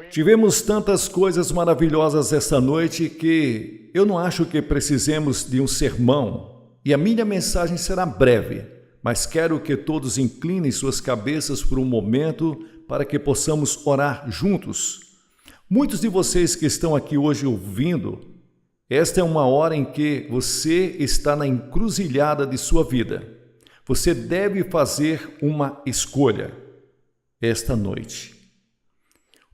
Tivemos tantas coisas maravilhosas esta noite que eu não acho que precisemos de um sermão, e a minha mensagem será breve, mas quero que todos inclinem suas cabeças por um momento para que possamos orar juntos. Muitos de vocês que estão aqui hoje ouvindo, esta é uma hora em que você está na encruzilhada de sua vida. Você deve fazer uma escolha esta noite.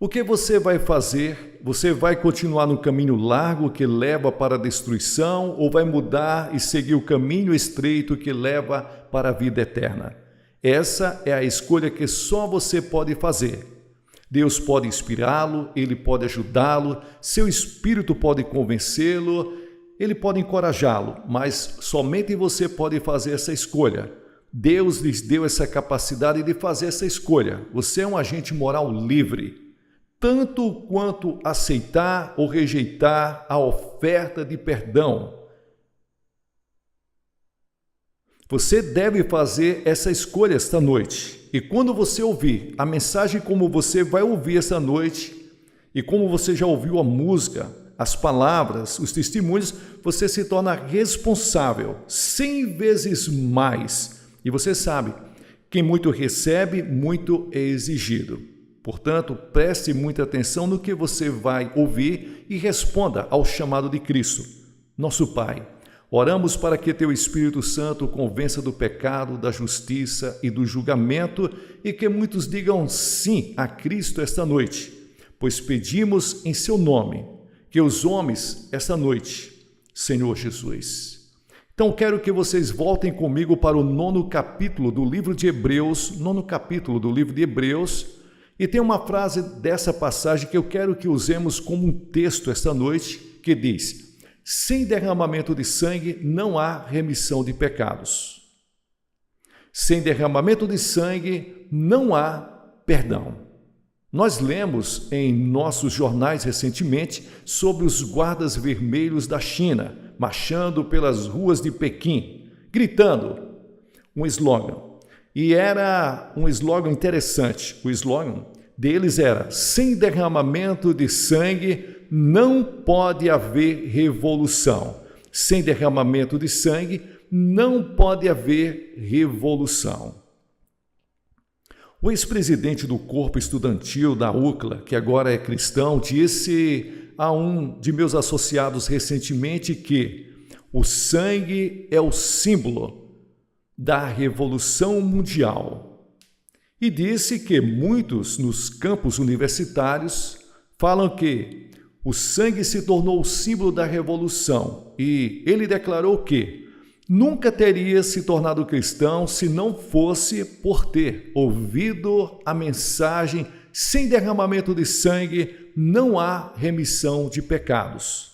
O que você vai fazer? Você vai continuar no caminho largo que leva para a destruição ou vai mudar e seguir o caminho estreito que leva para a vida eterna? Essa é a escolha que só você pode fazer. Deus pode inspirá-lo, Ele pode ajudá-lo, seu Espírito pode convencê-lo, Ele pode encorajá-lo, mas somente você pode fazer essa escolha. Deus lhes deu essa capacidade de fazer essa escolha. Você é um agente moral livre, tanto quanto aceitar ou rejeitar a oferta de perdão. Você deve fazer essa escolha esta noite. E quando você ouvir a mensagem como você vai ouvir esta noite, e como você já ouviu a música, as palavras, os testemunhos, você se torna responsável 100 vezes mais. E você sabe, quem muito recebe, muito é exigido. Portanto, preste muita atenção no que você vai ouvir e responda ao chamado de Cristo. Nosso Pai, oramos para que Teu Espírito Santo convença do pecado, da justiça e do julgamento e que muitos digam sim a Cristo esta noite, pois pedimos em Seu nome que os homens esta noite, Senhor Jesus. Então, quero que vocês voltem comigo para o 9º capítulo do livro de Hebreus, e tem uma frase dessa passagem que eu quero que usemos como um texto esta noite, que diz: sem derramamento de sangue não há remissão de pecados. Sem derramamento de sangue não há perdão. Nós lemos em nossos jornais recentemente sobre os guardas vermelhos da China, marchando pelas ruas de Pequim, gritando um slogan. E era um slogan interessante. O slogan deles era: sem derramamento de sangue não pode haver revolução. Sem derramamento de sangue não pode haver revolução. O ex-presidente do corpo estudantil da UCLA, que agora é cristão, disse a um de meus associados recentemente que o sangue é o símbolo da Revolução Mundial. E disse que muitos nos campos universitários falam que o sangue se tornou o símbolo da revolução. E ele declarou que nunca teria se tornado cristão se não fosse por ter ouvido a mensagem: sem derramamento de sangue não há remissão de pecados.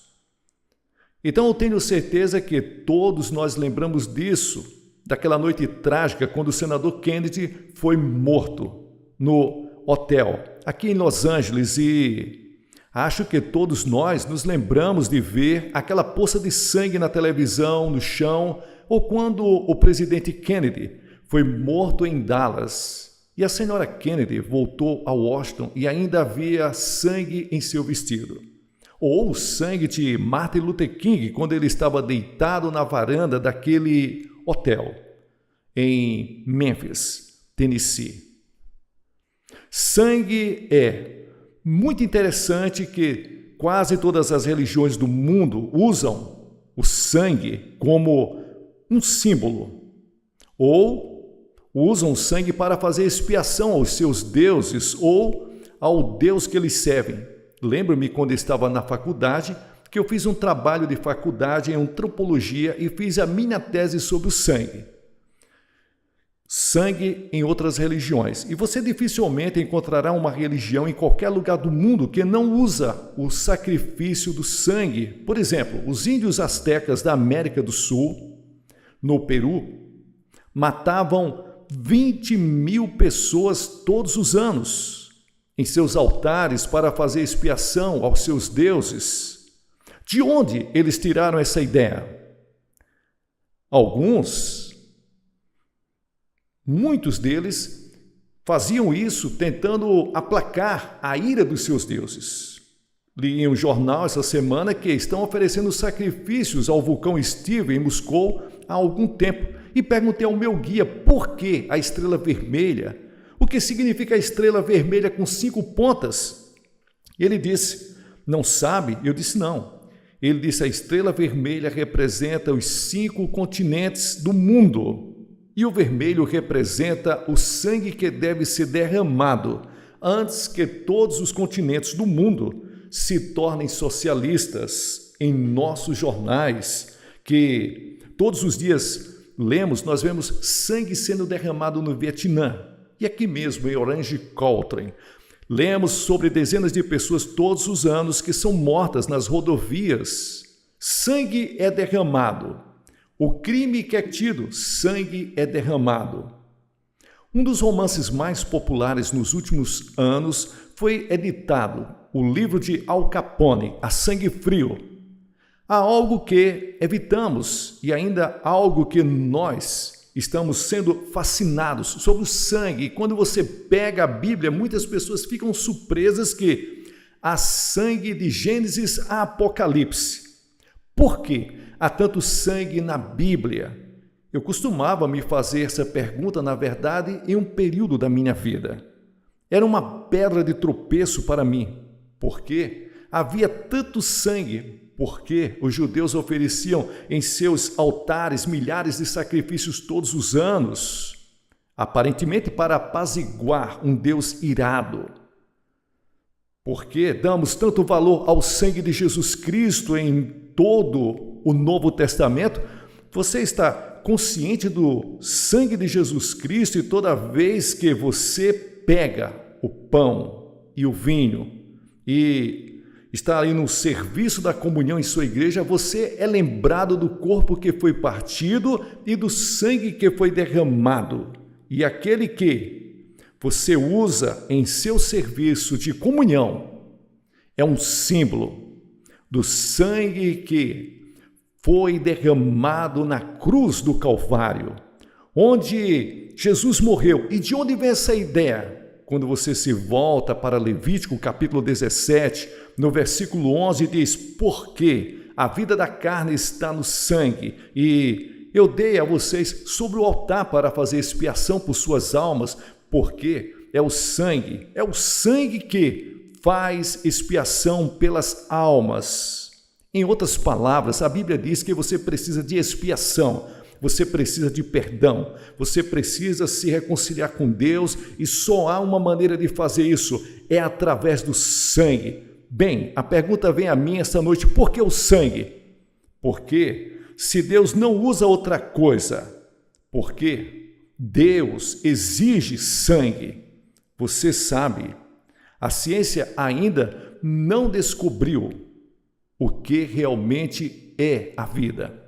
Então eu tenho certeza que todos nós lembramos disso, daquela noite trágica quando o senador Kennedy foi morto no hotel aqui em Los Angeles, e acho que todos nós nos lembramos de ver aquela poça de sangue na televisão, no chão, ou quando o presidente Kennedy foi morto em Dallas e a senhora Kennedy voltou a Washington e ainda havia sangue em seu vestido. Ou o sangue de Martin Luther King quando ele estava deitado na varanda daquele hotel em Memphis, Tennessee. Sangue é muito interessante que quase todas as religiões do mundo usam o sangue como um símbolo, ou usam o sangue para fazer expiação aos seus deuses ou ao Deus que eles servem. Lembro-me quando estava na faculdade que eu fiz um trabalho de faculdade em antropologia e fiz a minha tese sobre o sangue. Sangue em outras religiões. E você dificilmente encontrará uma religião em qualquer lugar do mundo que não usa o sacrifício do sangue. Por exemplo, os índios astecas da América do Sul, no Peru, matavam 20.000 pessoas todos os anos em seus altares para fazer expiação aos seus deuses. De onde eles tiraram essa ideia? Muitos deles Faziam isso tentando aplacar a ira dos seus deuses. Li em um jornal essa semana que estão oferecendo sacrifícios ao vulcão Steve em Moscou há algum tempo e perguntei ao meu guia por que a estrela vermelha, o que significa a estrela vermelha com 5 pontas. Ele disse, não sabe? Eu disse, não. Ele disse, a estrela vermelha representa os 5 continentes do mundo. E o vermelho representa o sangue que deve ser derramado antes que todos os continentes do mundo se tornem socialistas. Em nossos jornais, que todos os dias lemos, nós vemos sangue sendo derramado no Vietnã. E aqui mesmo, em Orange County, lemos sobre dezenas de pessoas todos os anos que são mortas nas rodovias. Sangue é derramado. O crime que é tido, sangue é derramado. Um dos romances mais populares nos últimos anos foi editado, o livro de Al Capone, A Sangue Frio. Há algo que evitamos e ainda algo que nós estamos sendo fascinados sobre o sangue. E quando você pega a Bíblia, muitas pessoas ficam surpresas que há sangue de Gênesis a Apocalipse. Por quê? Há tanto sangue na Bíblia? Eu costumava me fazer essa pergunta, na verdade, em um período da minha vida. Era uma pedra de tropeço para mim. Por quê? Havia tanto sangue, porque os judeus ofereciam em seus altares milhares de sacrifícios todos os anos, aparentemente para apaziguar um Deus irado. Por que damos tanto valor ao sangue de Jesus Cristo em todo o Novo Testamento? Você está consciente do sangue de Jesus Cristo e toda vez que você pega o pão e o vinho e está ali no serviço da comunhão em sua igreja, você é lembrado do corpo que foi partido e do sangue que foi derramado. E aquele que você usa em seu serviço de comunhão é um símbolo do sangue que foi derramado na cruz do Calvário, onde Jesus morreu. E de onde vem essa ideia? Quando você se volta para Levítico, capítulo 17, no versículo 11, diz, porque a vida da carne está no sangue, e eu dei a vocês sobre o altar para fazer expiação por suas almas, porque é o sangue que faz expiação pelas almas. Em outras palavras, a Bíblia diz que você precisa de expiação, você precisa de perdão, você precisa se reconciliar com Deus e só há uma maneira de fazer isso, é através do sangue. Bem, a pergunta vem a mim esta noite, por que o sangue? Porque se Deus não usa outra coisa, porque Deus exige sangue, você sabe, a ciência ainda não descobriu o que realmente é a vida.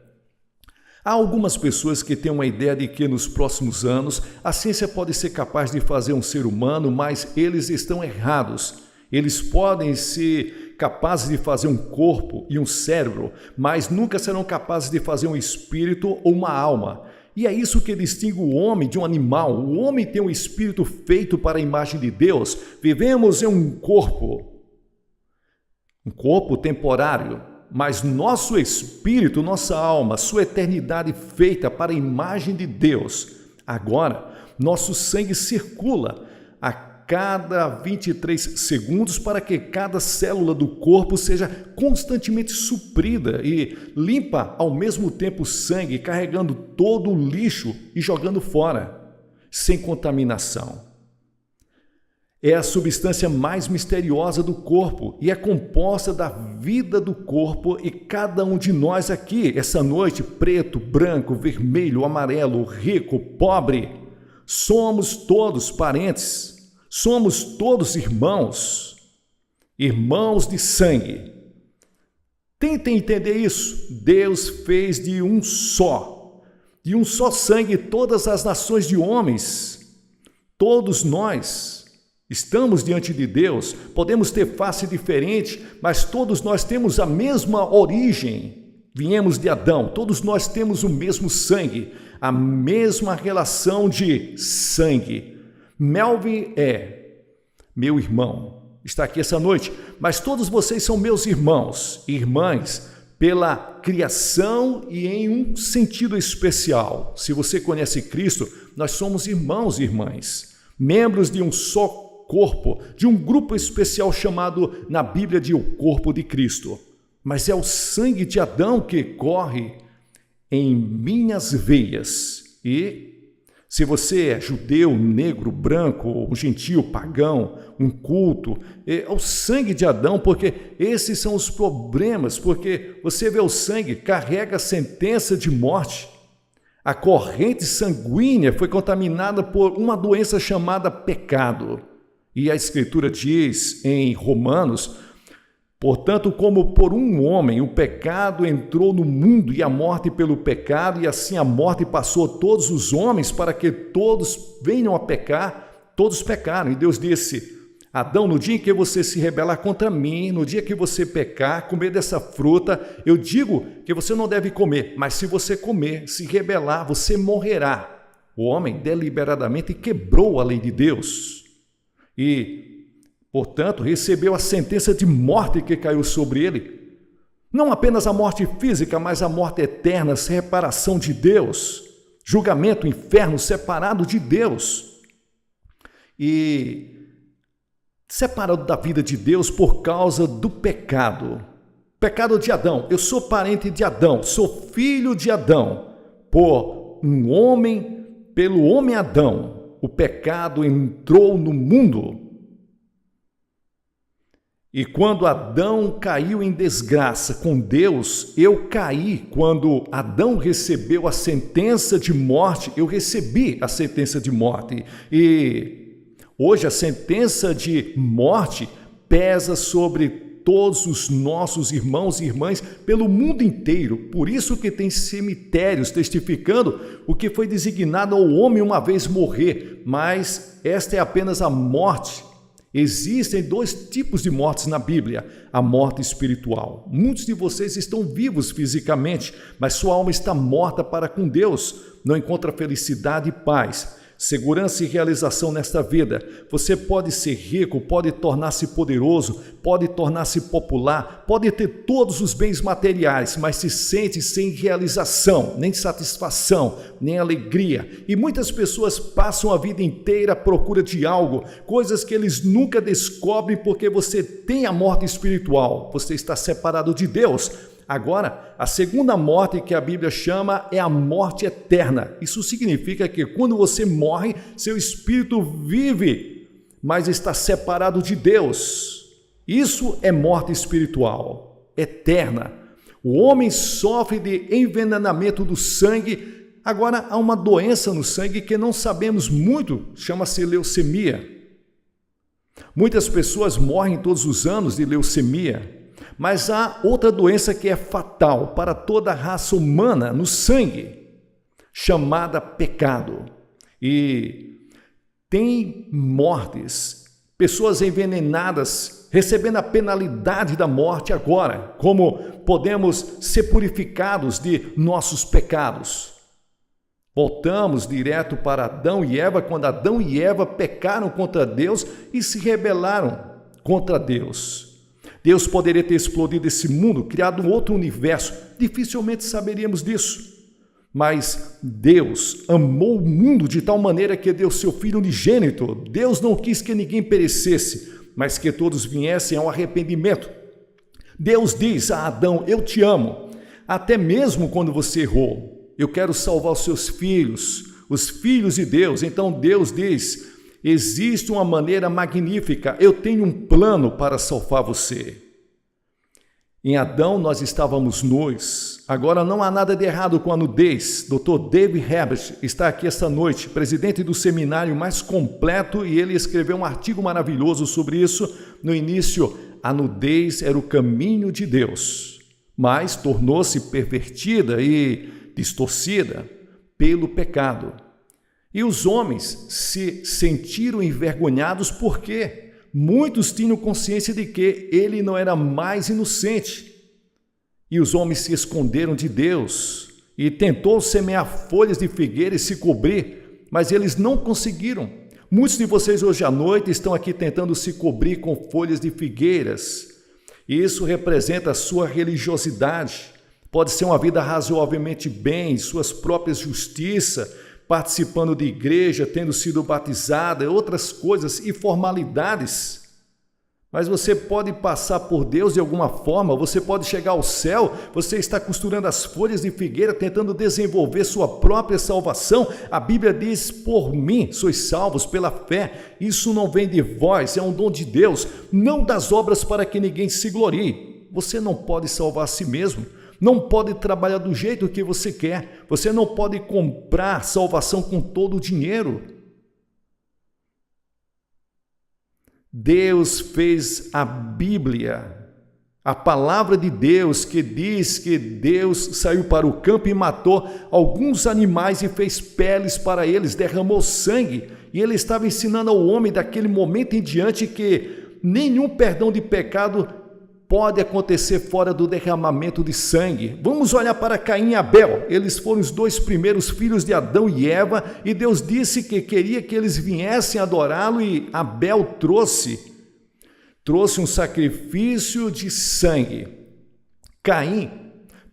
Há algumas pessoas que têm uma ideia de que nos próximos anos a ciência pode ser capaz de fazer um ser humano, mas eles estão errados. Eles podem ser capazes de fazer um corpo e um cérebro, mas nunca serão capazes de fazer um espírito ou uma alma. E é isso que distingue o homem de um animal. O homem tem um espírito feito para a imagem de Deus. Vivemos em um corpo temporário, mas nosso espírito, nossa alma, sua eternidade feita para a imagem de Deus. Agora, nosso sangue circula a cada 23 segundos para que cada célula do corpo seja constantemente suprida e limpa ao mesmo tempo o sangue, carregando todo o lixo e jogando fora, sem contaminação. É a substância mais misteriosa do corpo e é composta da vida do corpo, e cada um de nós aqui, essa noite, preto, branco, vermelho, amarelo, rico, pobre, somos todos parentes, somos todos irmãos de sangue. Tentem entender isso. Deus fez de um só sangue todas as nações de homens. Todos nós estamos diante de Deus, podemos ter face diferente, mas todos nós temos a mesma origem. Viemos de Adão, todos nós temos o mesmo sangue, a mesma relação de sangue. Melvin é meu irmão, está aqui essa noite, mas todos vocês são meus irmãos e irmãs pela criação e em um sentido especial. Se você conhece Cristo, nós somos irmãos e irmãs, membros de um só corpo, de um grupo especial chamado na Bíblia de o corpo de Cristo. Mas é o sangue de Adão que corre em minhas veias. E se você é judeu, negro, branco, ou gentil, pagão, um culto, é o sangue de Adão, porque esses são os problemas, porque você vê o sangue, carrega a sentença de morte. A corrente sanguínea foi contaminada por uma doença chamada pecado. E a Escritura diz em Romanos: portanto, como por um homem o pecado entrou no mundo e a morte pelo pecado, e assim a morte passou a todos os homens para que todos venham a pecar, todos pecaram. E Deus disse: Adão, no dia em que você se rebelar contra mim, no dia que você pecar, comer dessa fruta, eu digo que você não deve comer, mas se você comer, se rebelar, você morrerá. O homem deliberadamente quebrou a lei de Deus e, portanto, recebeu a sentença de morte que caiu sobre ele. Não apenas a morte física, mas a morte eterna, separação de Deus, julgamento, inferno, separado de Deus. E separado da vida de Deus por causa do pecado. Pecado de Adão. Eu sou parente de Adão, sou filho de Adão. Por um homem, pelo homem Adão, o pecado entrou no mundo. E quando Adão caiu em desgraça com Deus, eu caí. Quando Adão recebeu a sentença de morte, eu recebi a sentença de morte. E hoje a sentença de morte pesa sobre todos os nossos irmãos e irmãs pelo mundo inteiro. Por isso que tem cemitérios testificando o que foi designado ao homem uma vez morrer. Mas esta é apenas a morte. Existem dois tipos de mortes na Bíblia: a morte espiritual. Muitos de vocês estão vivos fisicamente, mas sua alma está morta para com Deus. Não encontra felicidade e paz, segurança e realização nesta vida. Você pode ser rico, pode tornar-se poderoso, pode tornar-se popular, pode ter todos os bens materiais, mas se sente sem realização, nem satisfação, nem alegria. E muitas pessoas passam a vida inteira à procura de algo, coisas que eles nunca descobrem porque você tem a morte espiritual, você está separado de Deus. Agora, a segunda morte que a Bíblia chama é a morte eterna. Isso significa que quando você morre, seu espírito vive, mas está separado de Deus. Isso é morte espiritual, eterna. O homem sofre de envenenamento do sangue. Agora, há uma doença no sangue que não sabemos muito, chama-se leucemia. Muitas pessoas morrem todos os anos de leucemia. Mas há outra doença que é fatal para toda a raça humana no sangue, chamada pecado. E tem mortes, pessoas envenenadas, recebendo a penalidade da morte agora. Como podemos ser purificados de nossos pecados? Voltamos direto para Adão e Eva, quando Adão e Eva pecaram contra Deus e se rebelaram contra Deus. Deus poderia ter explodido esse mundo, criado um outro universo. Dificilmente saberíamos disso. Mas Deus amou o mundo de tal maneira que deu seu Filho unigênito. Deus não quis que ninguém perecesse, mas que todos viessem ao arrependimento. Deus diz a Adão: eu te amo, até mesmo quando você errou. Eu quero salvar os seus filhos, os filhos de Deus. Então Deus diz: existe uma maneira magnífica, eu tenho um plano para salvar você. Em Adão nós estávamos nus, agora não há nada de errado com a nudez. Dr. David Herbert está aqui esta noite, presidente do seminário mais completo, e ele escreveu um artigo maravilhoso sobre isso. No início, a nudez era o caminho de Deus, mas tornou-se pervertida e distorcida pelo pecado. E os homens se sentiram envergonhados porque muitos tinham consciência de que ele não era mais inocente. E os homens se esconderam de Deus e tentou semear folhas de figueira e se cobrir, mas eles não conseguiram. Muitos de vocês hoje à noite estão aqui tentando se cobrir com folhas de figueiras. E isso representa a sua religiosidade. Pode ser uma vida razoavelmente bem, suas próprias justiças, participando de igreja, tendo sido batizada, outras coisas e formalidades. Mas você pode passar por Deus de alguma forma, você pode chegar ao céu, você está costurando as folhas de figueira, tentando desenvolver sua própria salvação. A Bíblia diz, por mim sois salvos pela fé. Isso não vem de vós, é um dom de Deus, não das obras para que ninguém se glorie. Você não pode salvar a si mesmo, não pode trabalhar do jeito que você quer, você não pode comprar salvação com todo o dinheiro. Deus fez a Bíblia, a palavra de Deus, que diz que Deus saiu para o campo e matou alguns animais e fez peles para eles, derramou sangue, e ele estava ensinando ao homem daquele momento em diante que nenhum perdão de pecado pode acontecer fora do derramamento de sangue. Vamos olhar para Caim e Abel. Eles foram os dois primeiros filhos de Adão e Eva, e Deus disse que queria que eles viessem adorá-lo, e Abel trouxe um sacrifício de sangue. Caim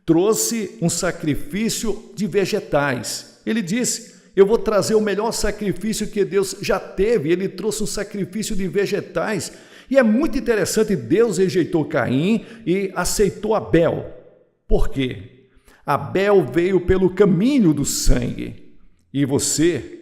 trouxe um sacrifício de vegetais. Ele disse, eu vou trazer o melhor sacrifício que Deus já teve. Ele trouxe um sacrifício de vegetais. E é muito interessante, Deus rejeitou Caim e aceitou Abel. Por quê? Abel veio pelo caminho do sangue. E você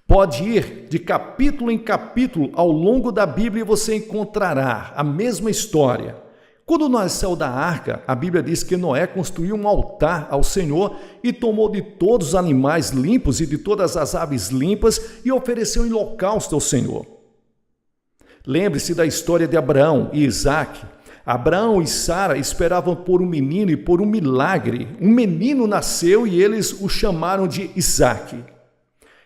pode ir de capítulo em capítulo ao longo da Bíblia e você encontrará a mesma história. Quando nós saímos da arca, a Bíblia diz que Noé construiu um altar ao Senhor e tomou de todos os animais limpos e de todas as aves limpas e ofereceu em holocausto ao Senhor. Lembre-se da história de Abraão e Isaque. Abraão e Sara esperavam por um menino e por um milagre. Um menino nasceu e eles o chamaram de Isaque.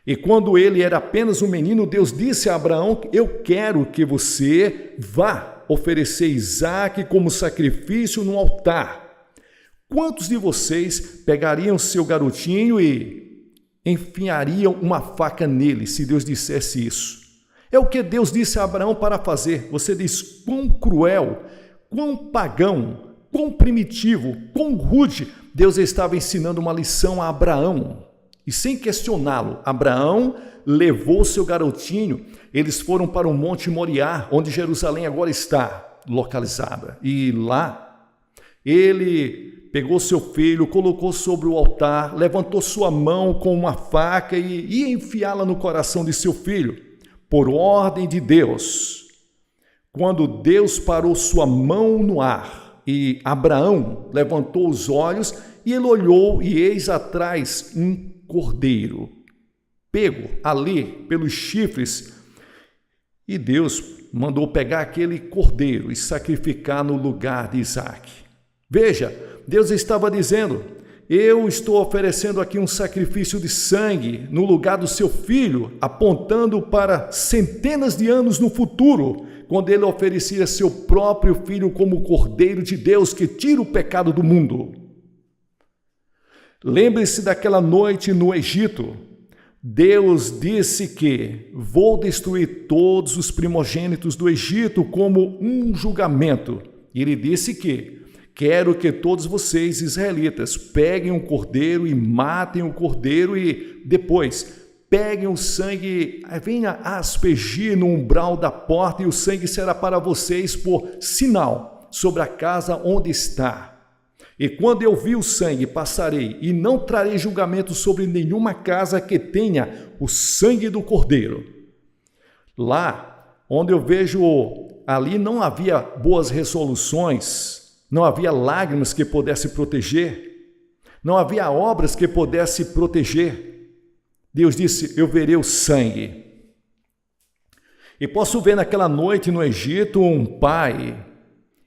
E quando ele era apenas um menino, Deus disse a Abraão, eu quero que você vá oferecer Isaque como sacrifício no altar. Quantos de vocês pegariam seu garotinho e enfiariam uma faca nele, se Deus dissesse isso? É o que Deus disse a Abraão para fazer. Você diz, quão cruel, quão pagão, quão primitivo, quão rude. Deus estava ensinando uma lição a Abraão. E sem questioná-lo, Abraão levou seu garotinho. Eles foram para o Monte Moriá, onde Jerusalém agora está localizada. E lá, ele pegou seu filho, colocou sobre o altar, levantou sua mão com uma faca e ia enfiá-la no coração de seu filho. Por ordem de Deus, quando Deus parou sua mão no ar e Abraão levantou os olhos e ele olhou e eis atrás um cordeiro, pego ali pelos chifres, e Deus mandou pegar aquele cordeiro e sacrificar no lugar de Isaque. Veja, Deus estava dizendo, eu estou oferecendo aqui um sacrifício de sangue no lugar do seu filho, apontando para centenas de anos no futuro, quando ele oferecia seu próprio filho como cordeiro de Deus que tira o pecado do mundo. Lembre-se daquela noite no Egito. Deus disse que vou destruir todos os primogênitos do Egito como um julgamento. E ele disse que quero que todos vocês, israelitas, peguem um cordeiro e matem o cordeiro e depois peguem o sangue, venha aspergir no umbral da porta e o sangue será para vocês por sinal sobre a casa onde está. E quando eu vi o sangue, passarei e não trarei julgamento sobre nenhuma casa que tenha o sangue do cordeiro. Lá, onde eu vejo, ali não havia boas resoluções, não havia lágrimas que pudesse proteger, não havia obras que pudesse proteger. Deus disse, eu verei o sangue. E posso ver naquela noite no Egito um pai,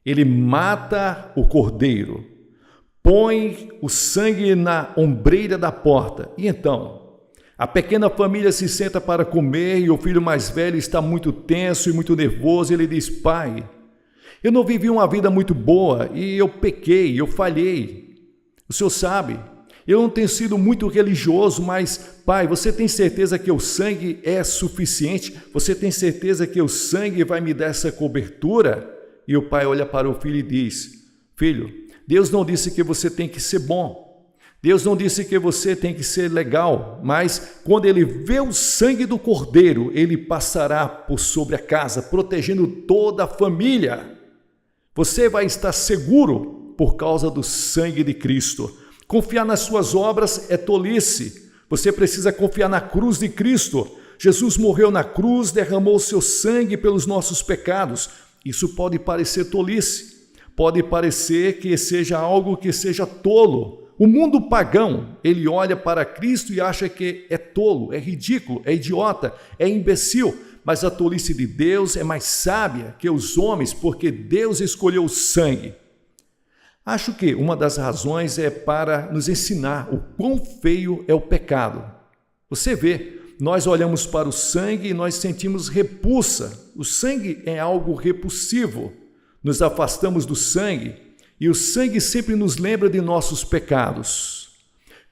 ele mata o cordeiro, põe o sangue na ombreira da porta. E então, a pequena família se senta para comer e o filho mais velho está muito tenso e muito nervoso. Ele diz, pai, eu não vivi uma vida muito boa e eu pequei, eu falhei. O senhor sabe, Eu não tenho sido muito religioso, mas, Pai, você tem certeza que o sangue é suficiente? Você tem certeza que o sangue vai me dar essa cobertura? E o pai olha para o filho e diz: filho, Deus não disse que você tem que ser bom. Deus não disse que você tem que ser legal, mas quando ele vê o sangue do cordeiro, ele passará por sobre a casa, protegendo toda a família. Você vai estar seguro por causa do sangue de Cristo. Confiar nas suas obras é tolice. Você precisa confiar na cruz de Cristo. Jesus morreu na cruz, derramou seu sangue pelos nossos pecados. Isso pode parecer tolice. Pode parecer que seja algo que seja tolo. O mundo pagão, ele olha para Cristo e acha que é tolo, é ridículo, é idiota, é imbecil. Mas a tolice de Deus é mais sábia que os homens, porque Deus escolheu o sangue. Acho que uma das razões é para nos ensinar o quão feio é o pecado. Você vê, nós olhamos para o sangue e nós sentimos repulsa. O sangue é algo repulsivo. Nos afastamos do sangue e o sangue sempre nos lembra de nossos pecados.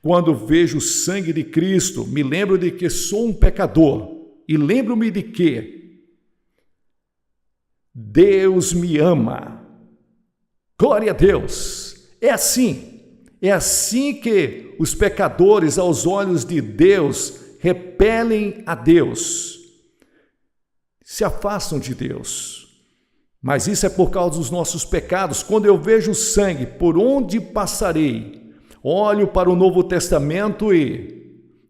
Quando vejo o sangue de Cristo, me lembro de que sou um pecador e lembro-me de que Deus me ama. Glória a Deus! É assim que os pecadores, aos olhos de Deus, repelem a Deus, se afastam de Deus. Mas isso é por causa dos nossos pecados. Quando eu vejo o sangue, por onde passarei? Olho para o Novo Testamento e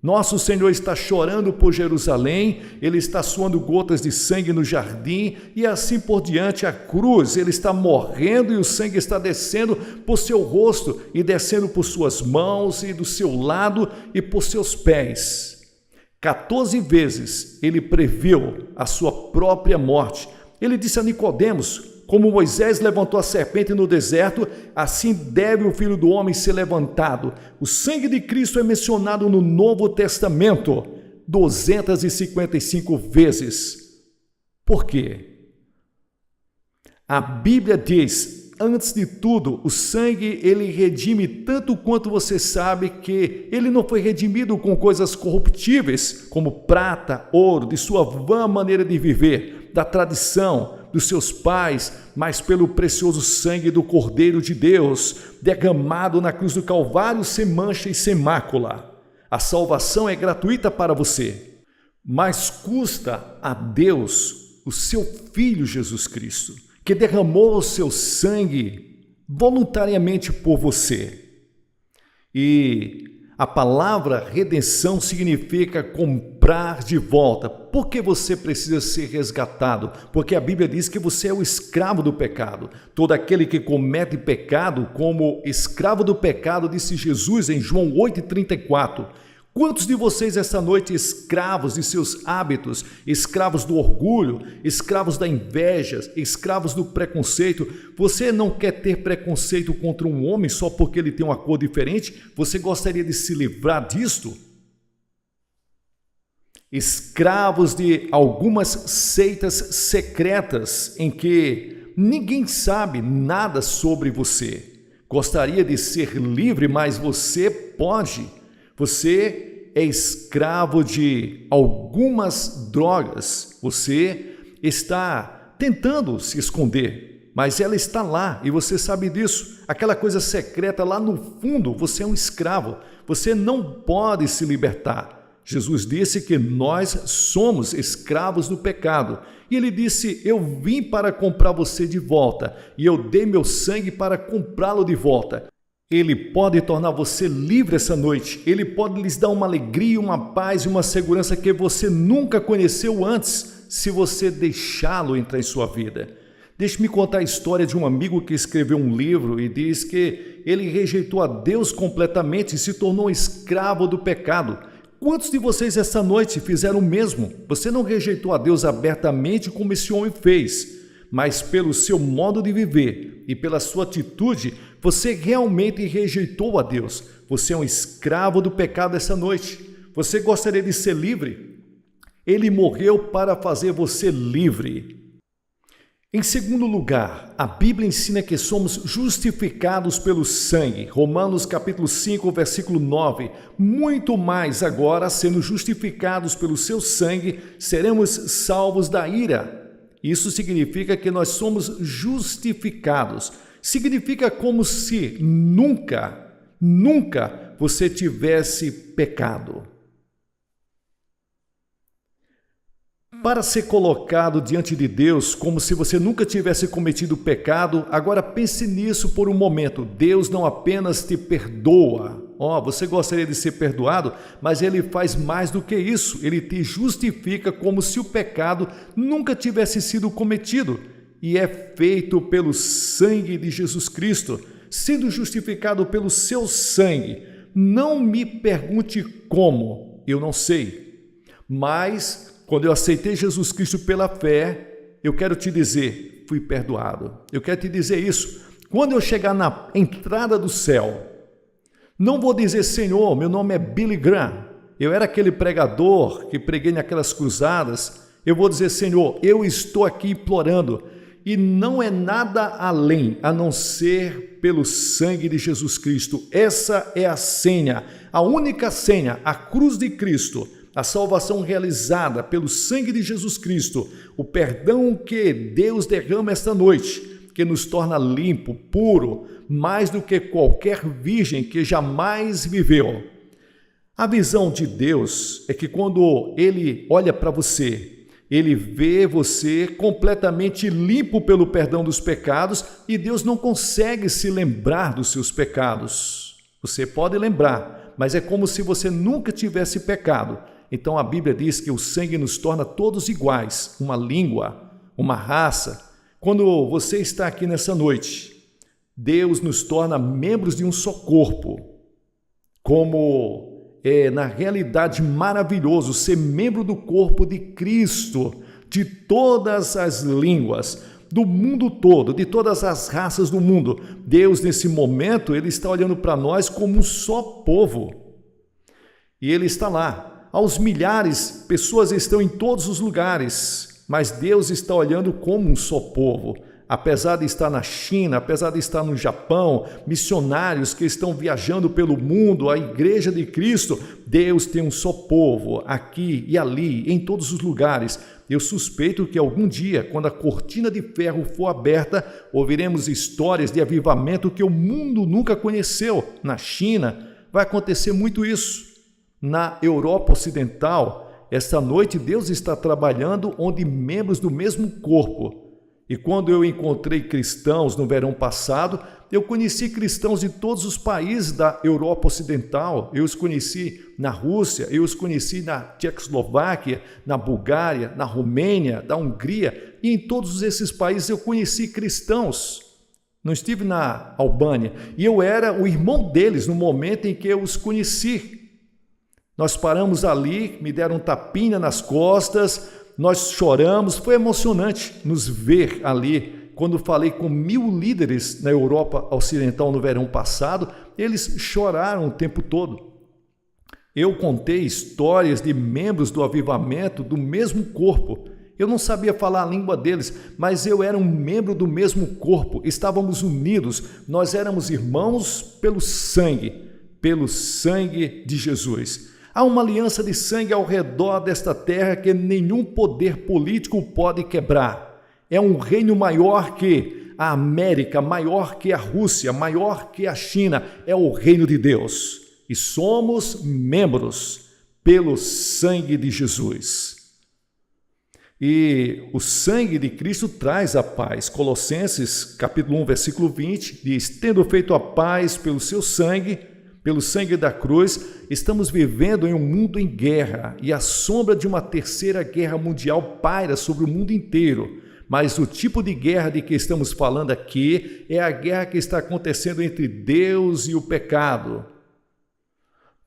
nosso Senhor está chorando por Jerusalém, ele está suando gotas de sangue no jardim e assim por diante. A cruz, ele está morrendo e o sangue está descendo por seu rosto e descendo por suas mãos e do seu lado e por seus pés. 14 vezes ele previu a sua própria morte. Ele disse a Nicodemos: como Moisés levantou a serpente no deserto, assim deve o Filho do Homem ser levantado. O sangue de Cristo é mencionado no Novo Testamento 255 vezes. Por quê? A Bíblia diz, antes de tudo, o sangue ele redime tanto quanto você sabe que ele não foi redimido com coisas corruptíveis, como prata, ouro, de sua vã maneira de viver, da tradição, dos seus pais, mas pelo precioso sangue do Cordeiro de Deus, derramado na cruz do Calvário sem mancha e sem mácula. A salvação é gratuita para você, mas custa a Deus o seu Filho Jesus Cristo, que derramou o seu sangue voluntariamente por você. E a palavra redenção significa comprar de volta. Por que você precisa ser resgatado? Porque a Bíblia diz que você é o escravo do pecado. Todo aquele que comete pecado, como escravo do pecado, disse Jesus em João 8,34. Quantos de vocês essa noite escravos de seus hábitos, escravos do orgulho, escravos da inveja, escravos do preconceito? Você não quer ter preconceito contra um homem só porque ele tem uma cor diferente? Você gostaria de se livrar disto? Escravos de algumas seitas secretas em que ninguém sabe nada sobre você. Gostaria de ser livre, mas você pode. Você é escravo de algumas drogas. Você está tentando se esconder, mas ela está lá e você sabe disso. Aquela coisa secreta lá no fundo, você é um escravo. Você não pode se libertar. Jesus disse que nós somos escravos do pecado. E ele disse, eu vim para comprar você de volta e eu dei meu sangue para comprá-lo de volta. Ele pode tornar você livre essa noite. Ele pode lhes dar uma alegria, uma paz e uma segurança que você nunca conheceu antes, se você deixá-lo entrar em sua vida. Deixe-me contar a história de um amigo que escreveu um livro e diz que ele rejeitou a Deus completamente e se tornou escravo do pecado. Quantos de vocês essa noite fizeram o mesmo? Você não rejeitou a Deus abertamente como esse homem fez, mas pelo seu modo de viver e pela sua atitude, você realmente rejeitou a Deus. Você é um escravo do pecado essa noite. Você gostaria de ser livre? Ele morreu para fazer você livre. Em segundo lugar, a Bíblia ensina que somos justificados pelo sangue. Romanos capítulo 5, versículo 9. Muito mais agora, sendo justificados pelo seu sangue, seremos salvos da ira. Isso significa que nós somos justificados. Significa como se nunca você tivesse pecado. Para ser colocado diante de Deus como se você nunca tivesse cometido pecado, agora pense nisso por um momento. Deus não apenas te perdoa. Você gostaria de ser perdoado, mas Ele faz mais do que isso. Ele te justifica como se o pecado nunca tivesse sido cometido. E é feito pelo sangue de Jesus Cristo, sendo justificado pelo seu sangue. Não me pergunte como, eu não sei. Mas quando eu aceitei Jesus Cristo pela fé, eu quero te dizer, fui perdoado. Eu quero te dizer isso. Quando eu chegar na entrada do céu, não vou dizer, Senhor, meu nome é Billy Graham. Eu era aquele pregador que preguei naquelas cruzadas. Eu vou dizer, Senhor, eu estou aqui implorando. E não é nada além a não ser pelo sangue de Jesus Cristo. Essa é a senha, a única senha, a cruz de Cristo. A salvação realizada pelo sangue de Jesus Cristo, o perdão que Deus derrama esta noite, que nos torna limpo, puro, mais do que qualquer virgem que jamais viveu. A visão de Deus é que quando Ele olha para você, Ele vê você completamente limpo pelo perdão dos pecados e Deus não consegue se lembrar dos seus pecados. Você pode lembrar, mas é como se você nunca tivesse pecado. Então a Bíblia diz que o sangue nos torna todos iguais, uma língua, uma raça. Quando você está aqui nessa noite, Deus nos torna membros de um só corpo. Como é na realidade maravilhoso ser membro do corpo de Cristo, de todas as línguas, do mundo todo, de todas as raças do mundo. Deus nesse momento, Ele está olhando para nós como um só povo. E Ele está lá. Aos milhares, pessoas estão em todos os lugares, mas Deus está olhando como um só povo. Apesar de estar na China, apesar de estar no Japão, missionários que estão viajando pelo mundo, a Igreja de Cristo, Deus tem um só povo, aqui e ali, em todos os lugares. Eu suspeito que algum dia, quando a cortina de ferro for aberta, ouviremos histórias de avivamento que o mundo nunca conheceu. Na China, vai acontecer muito isso. Na Europa Ocidental, esta noite Deus está trabalhando onde membros do mesmo corpo. E quando eu encontrei cristãos no verão passado, eu conheci cristãos de todos os países da Europa Ocidental. Eu os conheci na Rússia, eu os conheci na Tchecoslováquia, na Bulgária, na Romênia, na Hungria. E em todos esses países eu conheci cristãos. Não estive na Albânia. E eu era o irmão deles no momento em que eu os conheci. Nós paramos ali, me deram um tapinha nas costas, nós choramos, foi emocionante nos ver ali. Quando falei com 1000 líderes na Europa Ocidental no verão passado, eles choraram o tempo todo. Eu contei histórias de membros do avivamento do mesmo corpo. Eu não sabia falar a língua deles, mas eu era um membro do mesmo corpo, estávamos unidos, nós éramos irmãos pelo sangue de Jesus. Há uma aliança de sangue ao redor desta terra que nenhum poder político pode quebrar. É um reino maior que a América, maior que a Rússia, maior que a China. É o reino de Deus. E somos membros pelo sangue de Jesus. E o sangue de Cristo traz a paz. Colossenses capítulo 1, versículo 20, diz: tendo feito a paz pelo seu sangue, pelo sangue da cruz, estamos vivendo em um mundo em guerra e a sombra de uma terceira guerra mundial paira sobre o mundo inteiro. Mas o tipo de guerra de que estamos falando aqui é a guerra que está acontecendo entre Deus e o pecado.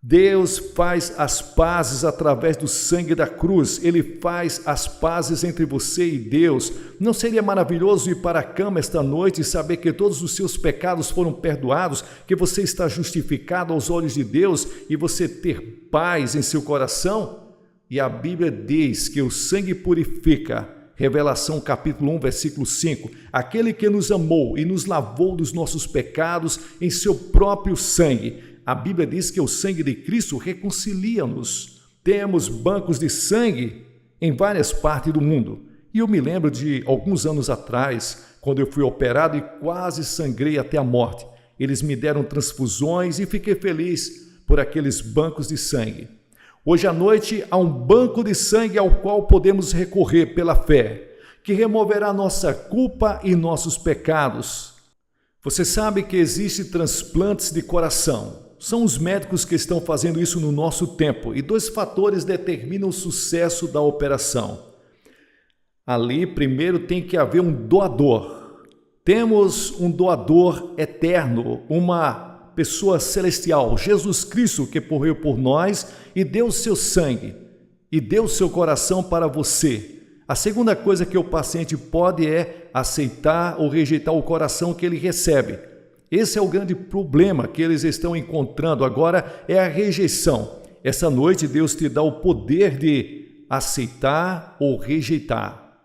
Deus faz as pazes através do sangue da cruz. Ele faz as pazes entre você e Deus. Não seria maravilhoso ir para a cama esta noite e saber que todos os seus pecados foram perdoados, que você está justificado aos olhos de Deus e você ter paz em seu coração? E a Bíblia diz que o sangue purifica Revelação capítulo 1, versículo 5. Aquele que nos amou e nos lavou dos nossos pecados em seu próprio sangue. A Bíblia diz que o sangue de Cristo reconcilia-nos. Temos bancos de sangue em várias partes do mundo. E eu me lembro de alguns anos atrás, quando eu fui operado e quase sangrei até a morte. Eles me deram transfusões e fiquei feliz por aqueles bancos de sangue. Hoje à noite há um banco de sangue ao qual podemos recorrer pela fé, que removerá nossa culpa e nossos pecados. Você sabe que existem transplantes de coração. São os médicos que estão fazendo isso no nosso tempo, e 2 fatores determinam o sucesso da operação. Ali, primeiro, tem que haver um doador. Temos um doador eterno, uma pessoa celestial, Jesus Cristo, que morreu por nós e deu seu sangue e deu seu coração para você. A segunda coisa que o paciente pode é aceitar ou rejeitar o coração que ele recebe. Esse é o grande problema que eles estão encontrando agora, é a rejeição. Essa noite Deus te dá o poder de aceitar ou rejeitar.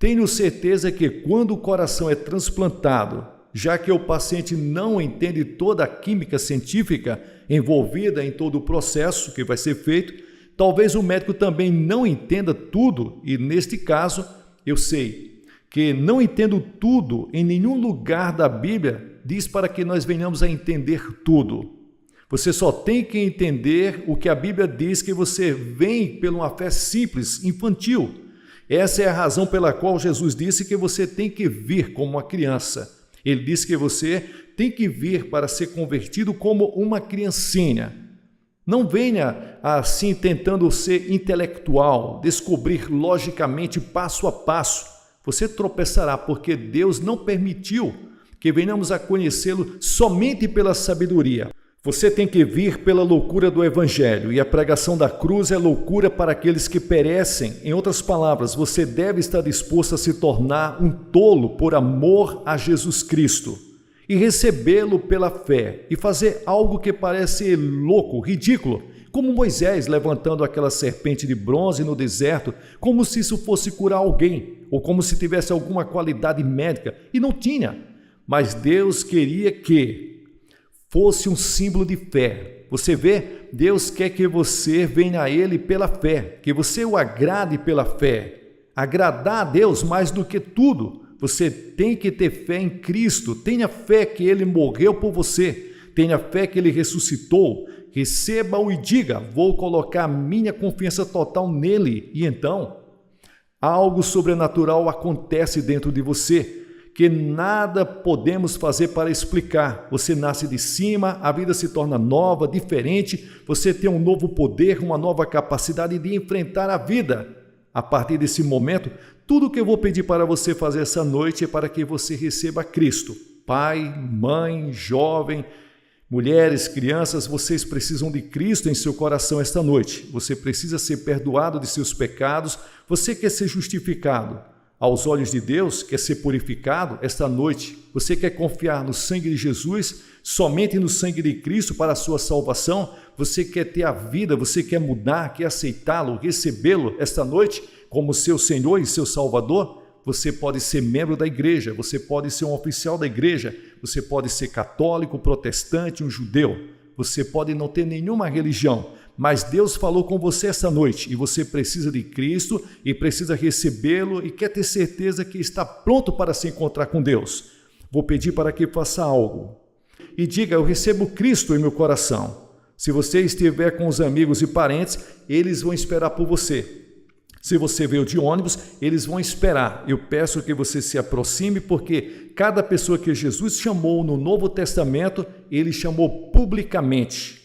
Tenho certeza que quando o coração é transplantado, já que o paciente não entende toda a química científica envolvida em todo o processo que vai ser feito, talvez o médico também não entenda tudo, e neste caso, eu sei que não entendo tudo, em nenhum lugar da Bíblia diz para que nós venhamos a entender tudo. Você só tem que entender o que a Bíblia diz, que você vem por uma fé simples, infantil. Essa é a razão pela qual Jesus disse que você tem que vir como uma criança. Ele disse que você tem que vir para ser convertido como uma criancinha. Não venha assim tentando ser intelectual, descobrir logicamente passo a passo. Você tropeçará, porque Deus não permitiu que venhamos a conhecê-lo somente pela sabedoria. Você tem que vir pela loucura do Evangelho, e a pregação da cruz é loucura para aqueles que perecem. Em outras palavras, você deve estar disposto a se tornar um tolo por amor a Jesus Cristo e recebê-lo pela fé e fazer algo que parece louco, ridículo, como Moisés levantando aquela serpente de bronze no deserto, como se isso fosse curar alguém, ou como se tivesse alguma qualidade médica, e não tinha. Mas Deus queria que fosse um símbolo de fé. Você vê, Deus quer que você venha a Ele pela fé, que você o agrade pela fé. Agradar a Deus mais do que tudo. Você tem que ter fé em Cristo, tenha fé que Ele morreu por você, tenha fé que Ele ressuscitou, receba-o e diga, vou colocar minha confiança total nele, e então algo sobrenatural acontece dentro de você, que nada podemos fazer para explicar. Você nasce de cima, a vida se torna nova, diferente, você tem um novo poder, uma nova capacidade de enfrentar a vida. A partir desse momento, tudo que eu vou pedir para você fazer essa noite é para que você receba Cristo. Pai, mãe, jovem, mulheres, crianças, vocês precisam de Cristo em seu coração esta noite. Você precisa ser perdoado de seus pecados, você quer ser justificado aos olhos de Deus, quer ser purificado esta noite. Você quer confiar no sangue de Jesus, somente no sangue de Cristo para a sua salvação. Você quer ter a vida, você quer mudar, quer aceitá-lo, recebê-lo esta noite como seu Senhor e seu Salvador. Você pode ser membro da igreja, você pode ser um oficial da igreja, você pode ser católico, protestante, um judeu. Você pode não ter nenhuma religião, mas Deus falou com você essa noite e você precisa de Cristo e precisa recebê-lo e quer ter certeza que está pronto para se encontrar com Deus. Vou pedir para que faça algo e diga, eu recebo Cristo em meu coração. Se você estiver com os amigos e parentes, eles vão esperar por você. Se você veio de ônibus, eles vão esperar. Eu peço que você se aproxime, porque cada pessoa que Jesus chamou no Novo Testamento, ele chamou publicamente.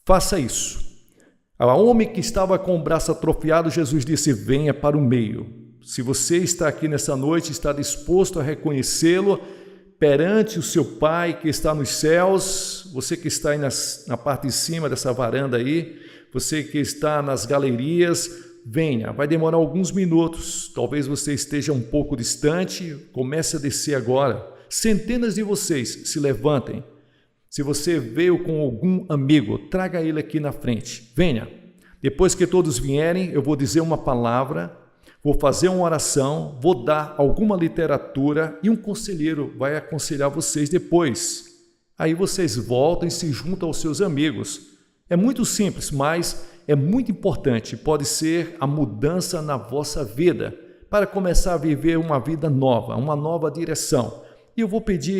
Faça isso. Ao homem que estava com o braço atrofiado, Jesus disse, venha para o meio. Se você está aqui nessa noite, está disposto a reconhecê-lo perante o seu Pai que está nos céus, você que está aí na parte de cima dessa varanda aí, você que está nas galerias, venha, vai demorar alguns minutos, talvez você esteja um pouco distante, comece a descer agora. Centenas de vocês se levantem. Se você veio com algum amigo, traga ele aqui na frente, venha. Depois que todos vierem, eu vou dizer uma palavra Vou fazer uma oração, vou dar alguma literatura e um conselheiro vai aconselhar vocês depois. Aí vocês voltam e se juntam aos seus amigos. É muito simples, mas é muito importante. Pode ser a mudança na vossa vida, para começar a viver uma vida nova, uma nova direção. E eu vou pedir